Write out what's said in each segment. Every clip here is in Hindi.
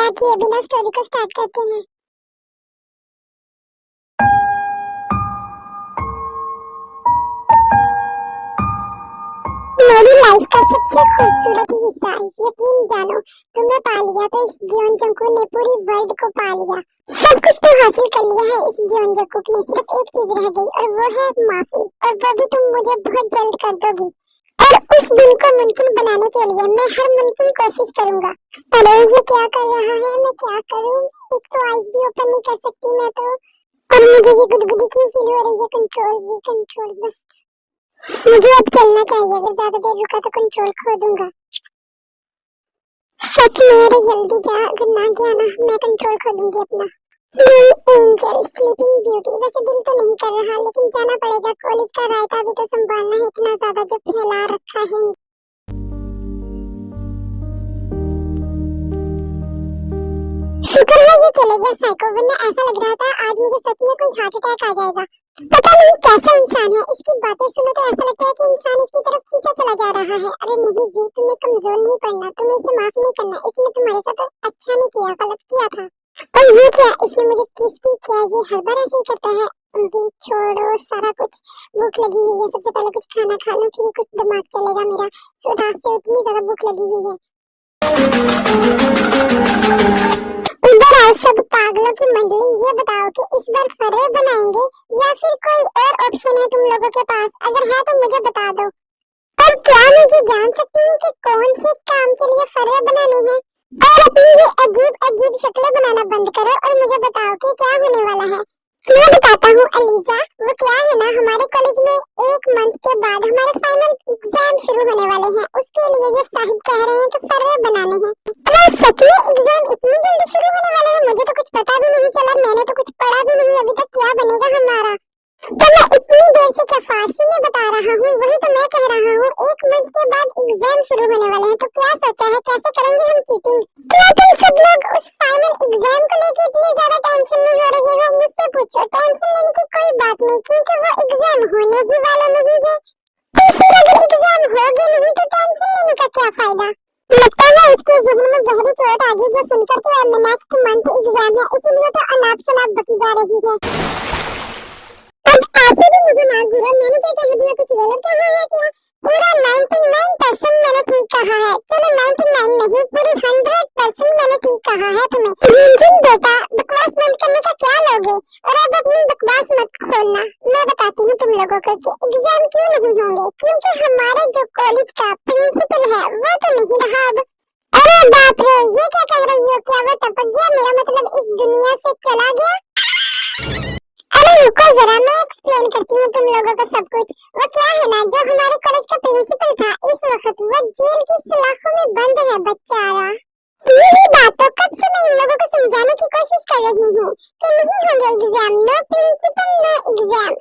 बया किए बिना स्टोरी को स्टार्ट करते हैं। मेरी लाइफ का सबसे खूबसूरत हिस्सा, यकीन जानो तुमने पा लिया तो इस जीवन जंकुक ने पूरी वर्ल्ड को पा लिया। सब कुछ तो हासिल कर लिया है इस जीवन जंकुक ने, सिर्फ एक चीज रह गई और वो है माफी, और वो भी तुम मुझे बहुत जल्द कर दोगी। और उस दिन को मुमकिन बनाने के लिए मैं हर मुमकिन कोशिश करूंगा। अरे ये क्या कर रहा है, मैं क्या करूं? एक तो आईज भी ओपन नहीं कर सकती मैं तो, और मुझे ये गुदगुदी क्यों फील हो रही है? Control bus. मुझे अब चलना चाहिए, अगर ज्यादा देर रुका तो कंट्रोल खो दूंगा। सच में अरे जल्दी जा, अगर ना गया ना मैं कंट्रोल खो दूंगी अपना। एंजल स्लीपिंग ब्यूटी, वैसे दिल तो नहीं कर रहा लेकिन जाना पड़ेगा, कॉलेज का रायता भी तो संभालना है, इतना ज्यादा जो फैला रखा है। शुक्र है ये चले गया साइको, वरना ऐसा लग रहा था आज मुझे सच में कोई हार्ट अटैक आ जाएगा। पता नहीं कैसा इंसान है, इसकी बातें सुनो तो ऐसा लगता है कि इंसान इसकी तरफ खींचा चला जा रहा है। अरे नहीं जी, तुम्हें कमजोर नहीं पड़ना, तुम्हें इसे माफ नहीं करना, इसने तुम्हारे साथ अच्छा नहीं किया, गलत किया था। और ये क्या, इसने मुझे किस की क्या, ये हर बार ऐसे ही करता है। भी छोड़ो सारा कुछ, भूख लगी हुई है, सबसे पहले कुछ खाना खा लूं फिर कुछ दिमाग चलेगा मेरा। सुबह से इतनी ज्यादा भूख लगी हुई है। इधर आओ सब पागलों की मंडली, ये बताओ कि इस बार फरे बनाएंगे या फिर कोई और ऑप्शन है तुम लोगों के पास? अगर है तो मुझे बता दो। और क्या मुझे जान सकती हूँ कि कौन से काम के लिए फरे बनाने हैं? और अपनी ये अजीब अजीब शक्लें बनाना बंद करो और मुझे बताओ कि क्या होने वाला है। मैं बताता हूँ अलीजा, वो क्या है ना, हमारे कॉलेज में 1 मंथ के बाद हमारे फाइनल एग्जाम शुरू होने वाले हैं, उसके लिए ये साहिब कह रहे हैं कि फरे बनाने हैं। क्या सच में एग्जाम इतनी जल्दी शुरू होने वाले हैं? मुझे तो कुछ पता भी नहीं चला, मैंने तो कुछ पढ़ा भी नहीं अभी तक, क्या बनेगा हमारा? तो मैं इतनी देर से क्या फारसी में बता रहा हूँ, वही तो मैं कह रहा हूँ 1 मंथ के बाद एग्जाम शुरू होने वाले हैं, तो क्या सोचा है कैसे करेंगे हम चीटिंग? क्या तुम सब लोग उस फाइनल एग्जाम को लेके इतनी ज्यादा टेंशन में हो रही हो? मुझसे पूछो, टेंशन लेने की कोई बात नहीं, क्योंकि वो एग्जाम होने ही वाला नहीं है। तो फिर अगर एग्जाम होगे नहीं तो टेंशन लेने का क्या फायदा? लगता है इसके जहन में गहरी चोट आ गई जो सुनकर कि नेक्स्ट मंथ एग्जाम है, इसलिए तो अनाप शनाप बकी जा रही है। अब ऐसे भी मुझे ना घूरो, मैंने क्या कह दिया, कुछ गलत कहा है क्या? पूरा 99% मैंने ठीक कहा है। चलो 99 नहीं, पूरी 100% मैंने ठीक कहा है तुम्हें। जिन बेटा बकवास बंद करने का क्या लोगे? और अब अपनी बकवास मत खोलना, मैं बताती हूँ तुम लोगों को कि एग्जाम क्यों नहीं होंगे, क्योंकि हमारे जो कॉलेज का प्रिंसिपल है वो तो नहीं रहा अब। अरे बाप रे, ये क्या कह रही हो? क्या वो टपक गया, मेरा मतलब इस दुनिया से चला गया? अरे रुको जरा, मैं एक्सप्लेन करती हूँ तुम लोगों को सब कुछ। वो क्या है ना, जो हमारे कॉलेज का प्रिंसिपल था इस वक्त वो जेल की सलाखों में बंद है बेचारा। यही बात तो कब से मैं इन लोगों को समझाने की कोशिश कर रही हूँ कि नहीं होंगे exam, no principal no exam.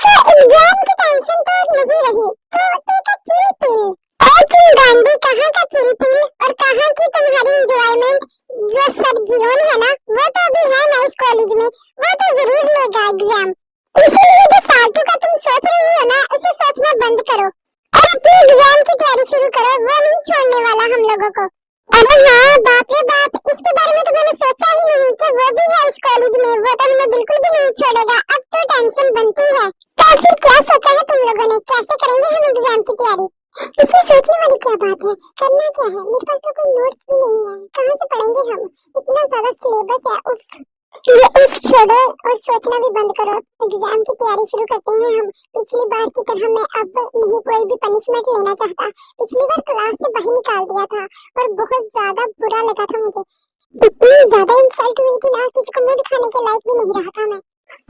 So exam की टेंशन तो नहीं रही, तो टेक अ चिल पिल। और चिंगांडी, कहाँ का चिल पिल और कहाँ की तुम्हारी एंजॉयमेंट? जो सब जीवन है ना वो तो अभी है ना इस कॉलेज में, वो तो जरूर लेगा एग्जाम। इसीलिए जो फालतू का तुम सोच रही हो ना, उसे सोचना बंद करो और अपनी एग्जाम की तैयारी शुरू करो, वो नहीं छोड़ने वाला हम लोगों को। अरे हाँ बाप रे बाप, इसके बारे में तो मैंने सोचा ही नहीं कि वो भी है इस कॉलेज में, वो तो हमें बिल्कुल भी नहीं छोड़ेगा। अब तो टेंशन बनती है। तो फिर क्या सोचा है तुम लोगों ने, कैसे करेंगे हम एग्जाम की तैयारी? इसमें सोचने वाली क्या बात है, करना क्या है? मेरे पास तो कोई नोट्स भी नहीं है, कहाँ से पढ़ेंगे हम? इतना ज्यादा सिलेबस है, उफ। ये उफ छोड़ो और सोचना भी बंद करो, एग्जाम की तैयारी शुरू करते हैं हम। पिछली बार की तरह मैं अब नहीं कोई भी पनिशमेंट लेना चाहता। पिछली बार क्लास से बाहर निकाल दिया था और बहुत ज्यादा बुरा लगा था मुझे, इतनी ज्यादा इंसल्ट हुई थी ना, किसी को मुंह दिखाने के लायक भी नहीं रहा था मैं।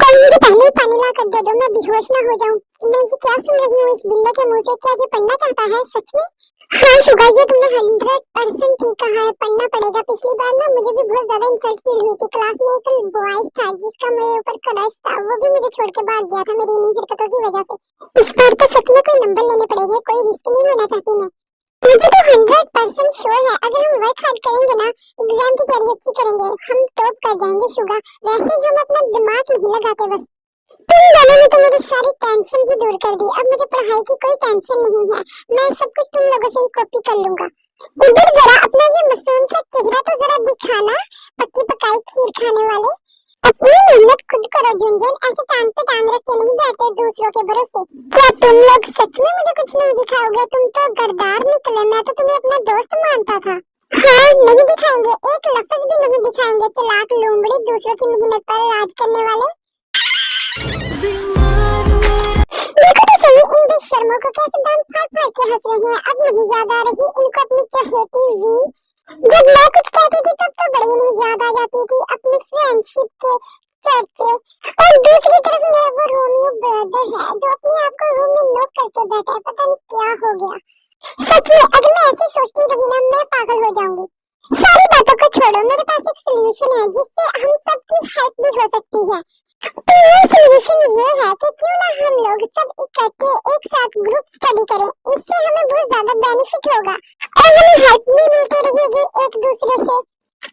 कल मुझे पहले ही पानी ला कर दे दो, मैं बेहोश ना हो जाऊं। मैं ये क्या सुन रही हूँ इस बिल्ले के मुंह से? क्या ये पढ़ना चाहता है सच में? हाँ शुगा, ये तुमने 100% ठीक कहा है, पढ़ना पड़ेगा। पिछली बार ना मुझे भी बहुत ज्यादा इंसल्ट फील हुई थी। क्लास में एक बॉयज था जिसका मेरे ऊपर क्रश था, वो भी मुझे छोड़ के भाग गया था मेरी इन्हीं हरकतों की वजह से। इस बार तो सच में कोई नंबर लेने पड़ेंगे, कोई रिस्क नहीं लेना चाहती मैं। मुझे तो 100% श्योर है, अगर हम वर्क हार्ड करेंगे ना, एग्जाम की तैयारी अच्छी करेंगे, हम टॉप कर जाएंगे शुगा। वैसे ही हम अपना दिमाग नहीं लगाते बस। तुम दोनों ने तो मेरी सारी टेंशन ही दूर कर दी, अब मुझे पढ़ाई की कोई टेंशन नहीं है, मैं सब कुछ तुम लोगों से ही कॉपी कर लूंगा। इधर जरा अपना ये मासूम सा चेहरा तो जरा खाना, पक्की पकाई खीर खाने वाले। अपनी मेहनत खुद करो झुनझुन, ऐसे टांग पे टांग रख के नहीं बैठे दूसरों के भरोसे। क्या तुम लोग सच में मुझे कुछ नहीं दिखाओगे? तुम तो गद्दार निकले, मैं तो तुम्हें अपना दोस्त मानता था। हाँ, नहीं दिखाएंगे, एक लफ्ज भी नहीं दिखाएंगे, चालाक लोमड़ी, दूसरों की मेहनत पर राज करने वाले। देखो तो सही इन बेशर्मों को कैसे दांत फाड़ फाड़ के हंस रही हैं। अब नहीं याद आ रही इनको अपनी चहेती वी। जब मैं कुछ कहती थी तब तो बड़ी नहीं याद आ जाती थी अपनी फ्रेंडशिप के चर्चे। और दूसरी तरफ मेरा वो रोमियो ब्रदर है जो अपने आप को रूम में लॉक करके बैठा है, पता नहीं क्या हो गया। सच में अगर मैं ऐसे सोचती रही ना, मैं पागल हो जाऊंगी। सारी बातों को छोड़ो, मेरे पास एक सोल्यूशन है जिससे हम सबकी हेल्प भी हो सकती है। तो ये सोल्यूशन ये है कि क्यों ना हम लोग सब इकट्ठे एक साथ ग्रुप स्टडी करें, इससे हमें बहुत ज्यादा बेनिफिट होगा और हमें हेल्प भी मिलती रहेगी एक दूसरे से।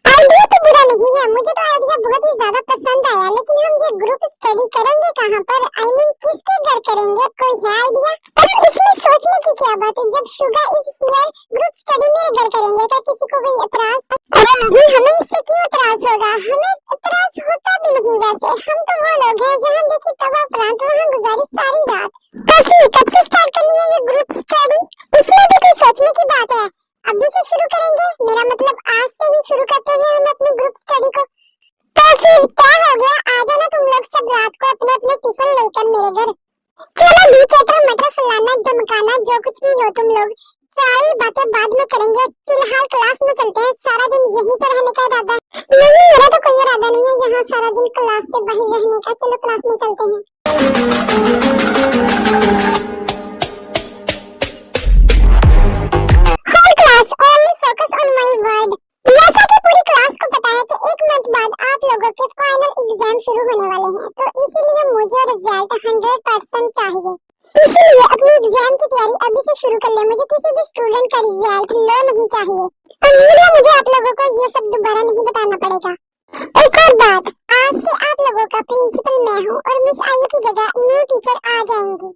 आइडिया तो बुरा नहीं है, मुझे तो आइडिया बहुत ही ज्यादा पसंद आया, लेकिन हम ये ग्रुप स्टडी करेंगे कहाँ पर? आई मीन किसके घर करेंगे? कोई है आइडिया? अरे इसमें सोचने की क्या बात है, जब Suga is here, group study मेरे घर करेंगे, क्या किसी को कोई एतराज? अरे नहीं, हमें इससे क्यों एतराज होगा? हमें एतराज होता भी नहीं वैसे, हम तो वो लोग हैं जहाँ देखी तवा प्रांत वहाँ गुजारी सारी रात। तो फिर कब से स्टार्ट करनी है ये ग्रुप स्टडी? इसमें भी कोई सोचने की बात है? अभी से शुरू करेंगे, मेरा मतलब आज से ही शुरू करते हैं हम अपनी ग्रुप स्टडी को। तो फिर क्या हो गया, आ जाना तुम लोग सब रात को अपने अपने टिफिन लेकर मेरे घर। चलो भी चटर मटर फलाना धमकाना जो कुछ भी हो, तुम लोग सारी बातें बाद में करेंगे, फिलहाल क्लास में चलते हैं। सारा दिन यहीं पर रहने का इरादा है? नहीं, मेरा तो कोई इरादा नहीं है यहाँ सारा दिन क्लास से बाहर रहने का। चलो क्लास में चलते हैं। Only focus on my word। जैसा कि पूरी क्लास को पता है कि एक मंथ बाद आप लोगों के फाइनल एग्जाम शुरू होने वाले हैं, तो इसीलिए मुझे रिजल्ट 100% चाहिए। इसीलिए अपनी एग्जाम की तैयारी अभी से शुरू कर ले। मुझे किसी भी स्टूडेंट का रिजल्ट लो नहीं चाहिए। उम्मीद है मुझे आप लोगों को ये सब दोबारा नहीं बताना पड़ेगा। एक और बात, आज से आप लोगों का प्रिंसिपल मैं हूँ और मिस आयु की जगह न्यू टीचर आ जाएंगी।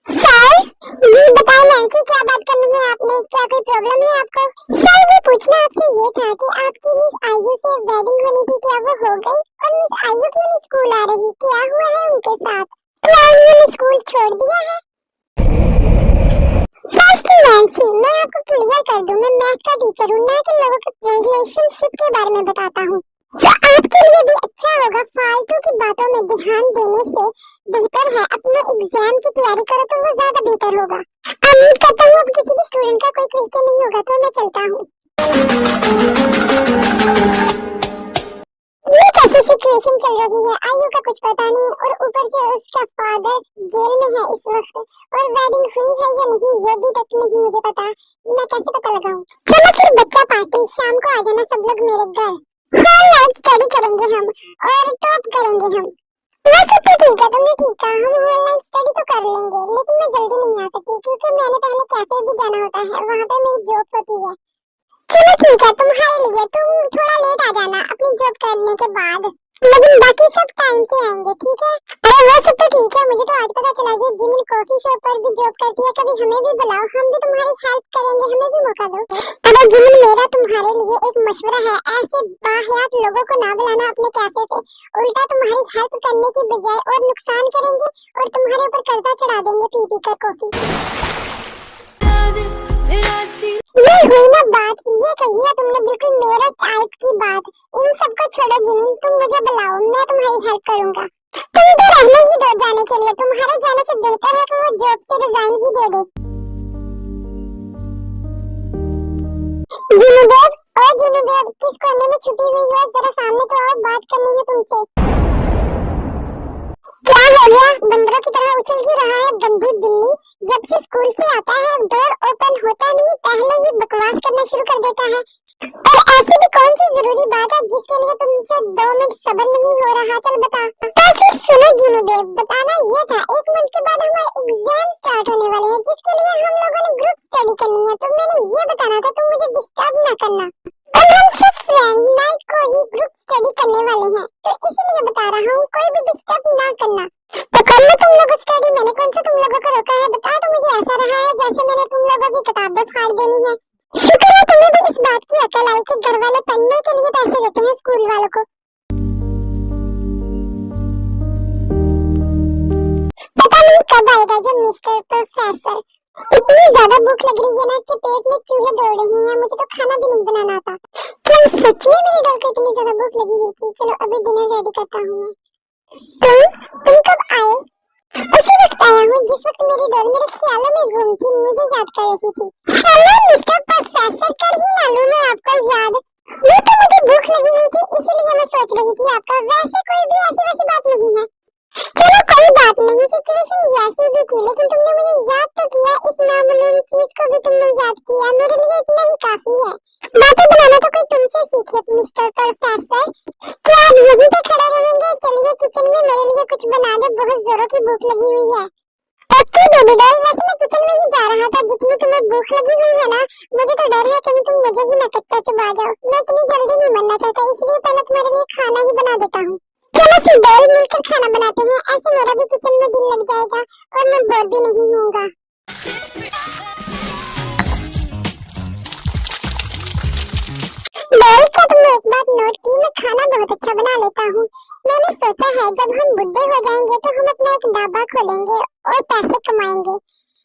सर जी बताओ, नैन्सी क्या बात करनी है आपने? क्या कोई प्रॉब्लम है आपको? सर वो पूछना आपसे ये था कि आपकी मिस आयु से वेडिंग होनी थी, क्या वो हो गई? और मिस आयु क्यों नहीं स्कूल आ रही? क्या हुआ है उनके साथ? क्या उन्होंने स्कूल छोड़ दिया है? फर्स्ट नैन्सी, मैं आपको क्लियर कर दूं, मैं मैथ का टीचर हूँ, ना कि लोगों के रिलेशनशिप के बारे में बताता हूँ। तो आपके लिए भी अच्छा होगा फालतू की बातों में ध्यान देने से बेहतर है अपने एग्जाम की तैयारी करो, तो वो ज्यादा बेहतर होगा। उम्मीद करता हूँ अब किसी भी स्टूडेंट का कोई क्वेश्चन नहीं होगा, तो मैं चलता हूँ। ये कैसी सिचुएशन चल रही है? आयु का कुछ पता नहीं और ऊपर से उसका फादर जेल में है इस वक्त, और वेडिंग हुई है या नहीं ये भी तक नहीं मुझे पता। मैं कैसे पता लगाऊं? चलो फिर बच्चा पार्टी, शाम को आ जाना सब लोग मेरे घर। होल नाइट स्टडी करेंगे हम और टॉप करेंगे हम। वैसे तो ठीक है, तुमने ठीक कहा, हम होल नाइट स्टडी तो कर लेंगे, लेकिन मैं जल्दी नहीं आ सकती क्योंकि मैंने पहले कैफे भी जाना होता है, वहाँ पे मेरी जॉब होती है। चलो ठीक है, तुम्हारे लिए तुम थोड़ा लेट आ जाना अपनी जॉब करने के बाद, लेकिन बाकी सब टाइम से आएंगे, ठीक है? अरे वो सब तो ठीक है, मुझे तो आज पता चला कि जिमिन कॉफी शॉप पर भी जॉब करती है, कभी हमें भी बुलाओ, हम भी तुम्हारी हेल्प करेंगे, हमें भी मौका दो। अरे जिमिन, मेरा तुम्हारे लिए एक मशवरा है, ऐसे बाहियात लोगों को ना बुलाना अपने कैफे पे, उल्टा तुम्हारी हेल्प करने की बजाय और नुकसान करेंगे और तुम्हारे ऊपर कर्जा चढ़ा देंगे पी पी कर कॉफी। ये हुई ना बात, ये कही है तुमने बिल्कुल मेरे टाइप की बात। इन सबको छोड़ो जिमिन, तुम मुझे बुलाओ, मैं तुम्हारी हेल्प करूंगा। तुम तो रहने ही दो जाने के लिए, तुम्हारे जाने से बेहतर है कि वो जॉब से रिजाइन ही दे दे। जिनुदेव, ओ जिनुदेव, किस कोने में छुपी हुई हो? जरा सामने तो आओ, बात करनी है तुमसे। क्या हो गया? बंदरों की तरह उछल क्यों रहा है गंदी बिल्ली? जब से स्कूल से आता है डोर ओपन होता नहीं, पहले ही बकवास करना शुरू कर देता है। और ऐसी भी कौन सी जरूरी बात है जिसके लिए तुमसे 2 मिनट सब्र नहीं हो रहा? चल बता। तो फिर सुनो जिनुदेव, बताना ये था, एक मंथ के बाद हमारे एग्जाम स्टार्ट होने वाले हैं, जिसके लिए हम लोगों ने ग्रुप स्टडी करनी है। तो मैंने ये बताना था, तुम मुझे डिस्टर्ब ना करना। और हम सब फ्रेंड नाइट को ही ग्रुप स्टडी करने वाले हैं, तो इसलिए बता रहा हूँ, कोई भी डिस्टर्ब ना करना। तो कर लो तुम लोग स्टडी, मैंने कौन सा तुम लोगों को रोका है? बता, तो मुझे ऐसा रहा है जैसे मैंने तुम लोगों की किताबें फाड़ देनी है। शुक्र है तुम्हें भी इस बात की अकल आई कि घर वाले पढ़ने के लिए पैसे देते हैं स्कूल वालों को। पता नहीं कब आएगा जब मिस्टर प्रोफेसर। इतनी ज्यादा भूख लग रही है ना कि पेट में चूहे दौड़ रही हैं। मुझे तो खाना भी नहीं बनाना आता। क्या सच में मेरी डॉल को इतनी ज्यादा भूख लगी हुई थी? चलो अभी डिनर रेडी करता हूँ मैं। तुम कब आए? उसी वक्त आया हूँ जिस वक्त मेरी डॉल मेरे ख्यालों में घूमती मुझे याद कर रही थी। हेलो मिस्टर प्रोफेसर, कर ही ना लूं मैं आपको याद। वो तो मुझे भूख लगी हुई थी इसीलिए मैं सोच रही थी आपका। वैसे कोई भी ऐसी वैसी बात नहीं है। चलो कोई बात नहीं, सिचुएशन जैसी भी थी लेकिन तुमने मुझे याद तो किया। इस नामालूम चीज को भी तुमने याद किया, मेरे लिए इतना ही काफी है। बातें बनाना तो कोई तुमसे सीखे मिस्टर प्रोफेसर। क्या आप यहीं पे खड़े रहेंगे? चलिए किचन में मेरे लिए कुछ बना दे, बहुत जोरों की भूख लगी हुई है। ओके बेबी डॉल, वैसे मैं किचन में ही जा रहा था। जितनी तुम्हें भूख लगी हुई है ना, मुझे तो डर है कहीं तुम मुझे ही ना कच्चा चबा जाओ। मैं इतनी जल्दी नहीं मरना चाहता, इसलिए पहले तुम्हारे लिए खाना ही बना देता हूँ। चलो फिर डॉल मिलकर खाना बनाते हैं, ऐसे मेरा भी किचन में दिल लग जाएगा और मैं बोर भी नहीं होऊंगा। डॉल, क्या तुमने एक बात नोट की? मैं खाना बहुत अच्छा बना लेता हूँ। मैंने सोचा है जब हम बुढ़े हो जाएंगे तो हम अपना एक ढाबा खोलेंगे और पैसे कमाएंगे,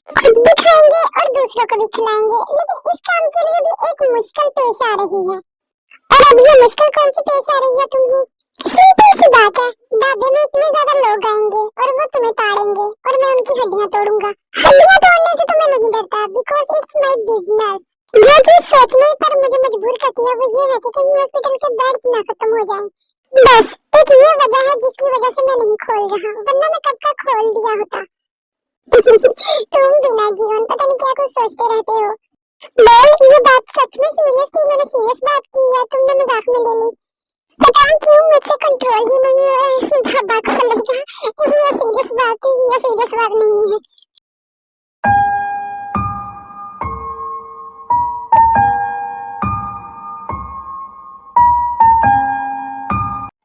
खुद भी खाएंगे और दूसरों को भी खिलाएंगे। लेकिन इस काम के लिए भी एक मुश्किल पेश आ रही है। और अब ये मुश्किल कौन सी पेश आ रही है तुम्हें? सिंपल सी बात है, ढाबे में इतने ज्यादा लोग आएंगे और वो तुम्हें ताड़ेंगे और मैं उनकी हड्डियां तोड़ूंगा। हड्डियां तोड़ने से तो मैं नहीं डरता, बिकॉज इट्स माय बिजनेस। जो चीज सोचने पर मुझे मजबूर करती है वो ये है कि कहीं हॉस्पिटल के बेड्स ना खत्म हो जाएं। बस एक ये वजह है जिसकी वजह से मैं नहीं खोल रहा, वरना मैं कब का खोल दिया होता। तुम बिना जीवन पता नहीं क्या कुछ सोचते रहते हो। बेल, ये बात सच में सीरियस थी, मैंने सीरियस बात की है, तुमने मजाक में ले ली। पता नहीं क्यों मुझसे कंट्रोल ही नहीं हो रहा है। ढाबा खोलेगा, ये सीरियस बात है, ये सीरियस बात नहीं है।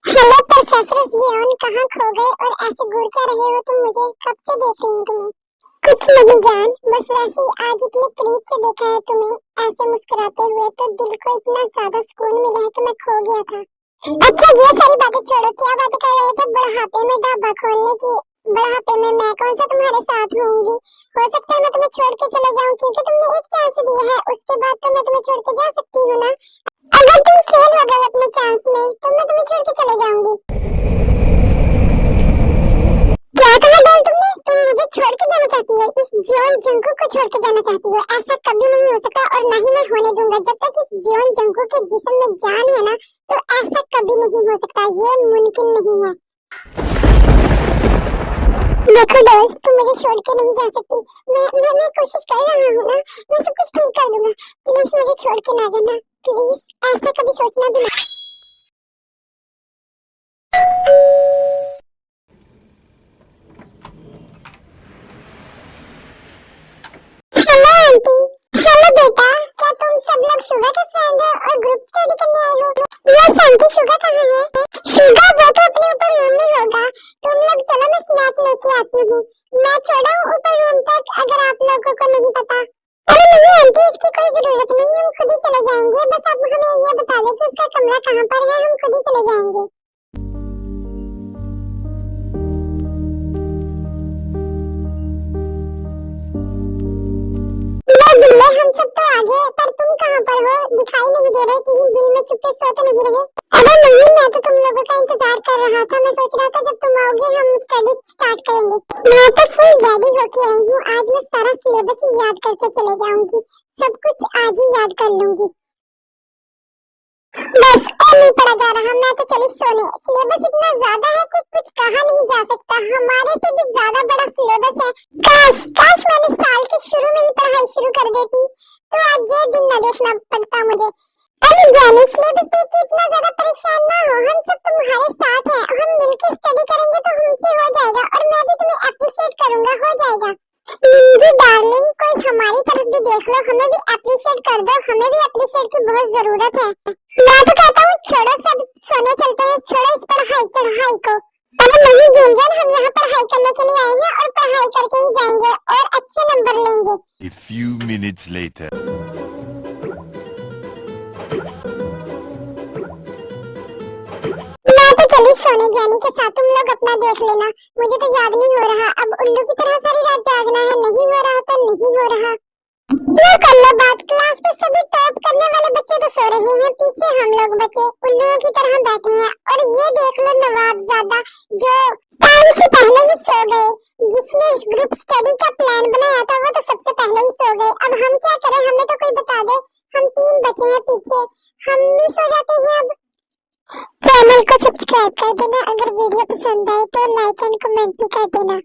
हेलो प्रोफेसर जियोन, कहाँ खो गए और ऐसे घूर क्या रहे हो तुम मुझे? कब से देख रही हूँ तुम्हें। कुछ नहीं जान, बस वैसे ही आज इतने करीब से देखा है तुम्हें ऐसे मुस्कुराते हुए तो दिल को इतना ज्यादा सुकून मिला है कि मैं खो गया था। अच्छा ये सारी बातें छोड़ो, क्या बातें कर रहे थे? बुढ़ापे में ढाबा खोलने की। बुढ़ापे में मैं कौन सा तुम्हारे साथ होंगी? हो सकता है मैं तुम्हें छोड़ के चले जाऊं, क्योंकि तुमने एक चांस दिया है, उसके बाद तो मैं तुम्हें छोड़ के जा सकती हूँ ना। अगर तुम फेल हो गए अपने चांस में तो मैं तुम्हें छोड़ के चले जाऊंगी। क्या कहा डॉल तुमने? तुम मुझे छोड़ के जाना चाहती हो? इस जियोन जंगकुक को छोड़ के जाना चाहती हो? ऐसा कभी नहीं हो सकता और ना ही मैं होने दूंगा। जब तक इस जियोन जंगकुक के जिस्म में जान है ना, तो ऐसा कभी नहीं हो सकता, ये मुमकिन नहीं है। देखो डॉल, तुम मुझे छोड़ के नहीं जा सकती। मैं कोशिश कर रहा हूँ ना, मैं सब कुछ ठीक कर दूंगा। प्लीज मुझे छोड़ के ना जाना, प्लीज, ऐसा कभी सोचना भी मत। Hello aunty. हेलो बेटा, क्या तुम सब लोग शुगा के फ्रेंड हो और ग्रुप स्टडी करने आए हो? यस आंटी, शुगा कहाँ है? शुगा वो तो अपने ऊपर रूम में होगा। तुम लोग चलो, मैं स्नैक लेके आती हूँ। मैं छोड़ा हूँ ऊपर रूम तक, अगर आप लोगों को नहीं पता। अरे नहीं आंटी, इसकी कोई जरूरत नहीं, हम खुद ही चले जाएंगे। बस आप हमें ये बता दो कि उसका कमरा कहाँ पर है, हम खुद ही चले जाएंगे। बिल्ले, हम सब तो आ गए, पर तुम कहाँ पर हो? दिखाई नहीं दे रहे, कहीं बिल में छुपके सो तो नहीं रहे? अरे नहीं, मैं तो तुम लोगों का इंतजार कर रहा था। मैं सोच रहा था जब तुम आओगे हम स्टडी स्टार्ट करेंगे। मैं तो फुल रेडी होके आई हूँ। आज मैं सारा सिलेबस ही याद करके चले जाऊंगी, सब कुछ आज ही याद कर लूंगी। बस और नहीं पढ़ा जा रहा, मैं तो चली सोने। सिलेबस इतना ज्यादा है कि कुछ कहा नहीं जा सकता, हमारे से भी ज्यादा बड़ा सिलेबस है। काश काश मैंने साल के शुरू में ही पढ़ाई शुरू कर देती, तो आज ये दिन न देखना पड़ता मुझे। अरे जाने, सिलेबस देख के इतना ज्यादा परेशान ना हो, हम सब तुम्हारे साथ हैं, हम मिलकर स्टडी करेंगे तो हमसे हो जाएगा, और मैं भी तुम्हें अप्रिशिएट करूंगा, हो जाएगा। जी डार्लिंग, कोई हमारी तरफ भी देख लो, हमें भी अप्रिशिएट कर दो, हमें भी अप्रिशिएट की बहुत जरूरत है। मैं तो कहता हूँ छोड़ो, सब सोने चलते हैं, छोड़ो इस पढ़ाई चढ़ाई को। अरे नहीं जूंजन, हम यहाँ पढ़ाई करने के लिए आए हैं और पढ़ाई करके ही जाएंगे और अच्छे नंबर लेंगे। A few minutes later. जैनी के साथ तुम लोग अपना देख लेना, मुझे तो याद नहीं हो रहा। अब उल्लू की तरह सारी रात जागना है, नहीं हो रहा तो नहीं हो रहा। ये कर लो बात, क्लास के सभी टॉप करने वाले बच्चे तो सो रहे हैं, पीछे हम लोग बच्चे उल्लुओं की तरह बैठे हैं। और ये देख लो नवाबजादा जो टाइम से पहले ही सो गए, जिसने ग्रुप स्टडी का प्लान बनाया था वो तो सबसे पहले ही सो गए। अब हम क्या करें, हमें तो कोई बता दे, हम 3 बचे हैं पीछे, हम भी सो जाते हैं। अब चैनल को सब्सक्राइब कर देना, अगर वीडियो पसंद आए तो लाइक एंड कमेंट भी कर देना।